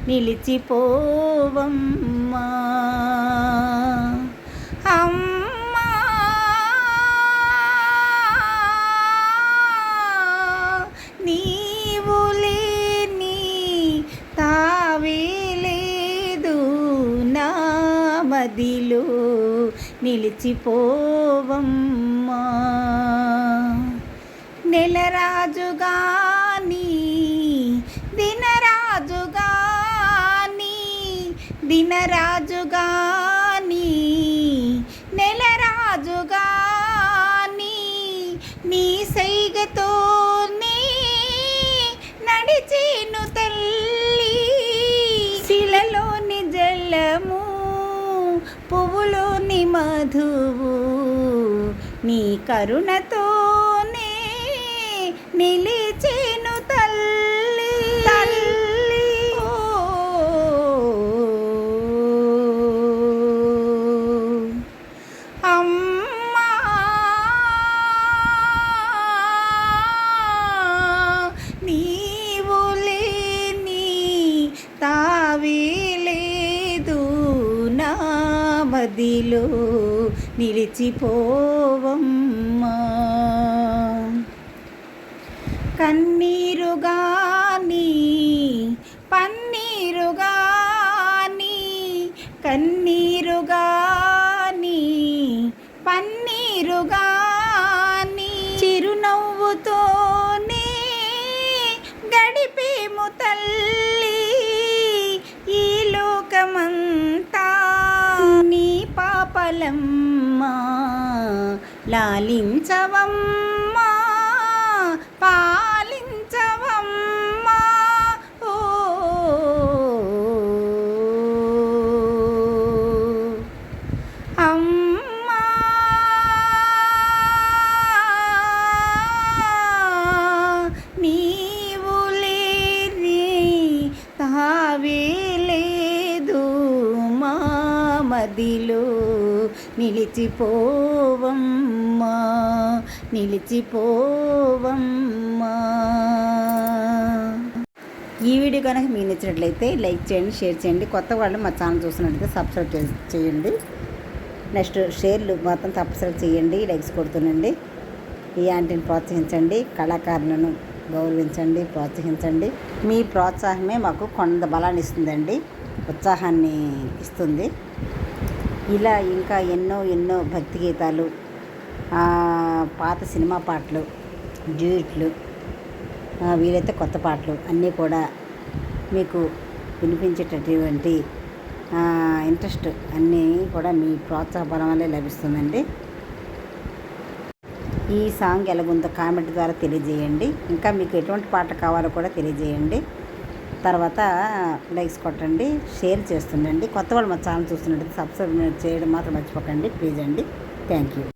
నిలిచిపోవమ్మా. అమ్మా నీవు లేని తావే లేదు నా మదిలో నిలిచిపోవమ్మా. నెలరాజుగాని దినరాజుగాని నెలరాజుగాని నీ సైగతోనే నడిచేను తల్లి. శిలలోని జలము పువ్వులోని మధువు నీ కరుణతోనే నిలిచేను తల్లి. అమ్మా నీవు లేని తావే లేదు నా మదిలో నిలిచిపోవమ్మా. కన్నీరుగాని పన్నీరుగాని చిరునవ్వుతోనే గడిపేము తల్లి. ఈ లోకమంతా నీ పాపలమ్మా లాలించవమ్మా పాలించవమ్మా. ఓ అమ్మా నీవు లేని తావే లేదు మా మదిలో నిలిచిపోవమ్మా నిలిచిపోవమ్మా. ఈ వీడియో కనుక మీకు నచ్చినట్లయితే లైక్ చేయండి, షేర్ చేయండి. కొత్త వాళ్ళు మా ఛానల్ చూసినట్లయితే సబ్స్క్రైబ్ చేయండి. నెక్స్ట్ షేర్లు మాత్రం తప్పనిసరి చేయండి, లైక్స్ కొడుతుండండి. ఈ ఆంటీని ప్రోత్సహించండి, కళాకారులను గౌరవించండి, ప్రోత్సహించండి. మీ ప్రోత్సాహమే మాకు కొంత బలాన్ని ఇస్తుందండి, ఉత్సాహాన్ని ఇస్తుంది. ఇలా ఇంకా ఎన్నో భక్తి గీతాలు, పాత సినిమా పాటలు, డ్యూయెట్లు, వీలైతే కొత్త పాటలు అన్నీ కూడా మీకు వినిపించేటటువంటి ఇంట్రెస్ట్ అన్నీ కూడా మీ ప్రోత్సాహ బలం వల్లే లభిస్తుందండి. ఈ సాంగ్ ఎలాగుందో కామెంట్ ద్వారా తెలియజేయండి. ఇంకా మీకు ఎటువంటి పాట కావాలో కూడా తెలియజేయండి. తర్వాత లైక్స్ కొట్టండి, షేర్ చేస్తుండండి. కొత్త వాళ్ళు మా ఛానల్ చూస్తున్నట్టు సబ్స్క్రైబ్ చేయడం మాత్రం మర్చిపోకండి ప్లీజ్ అండి. Thank you.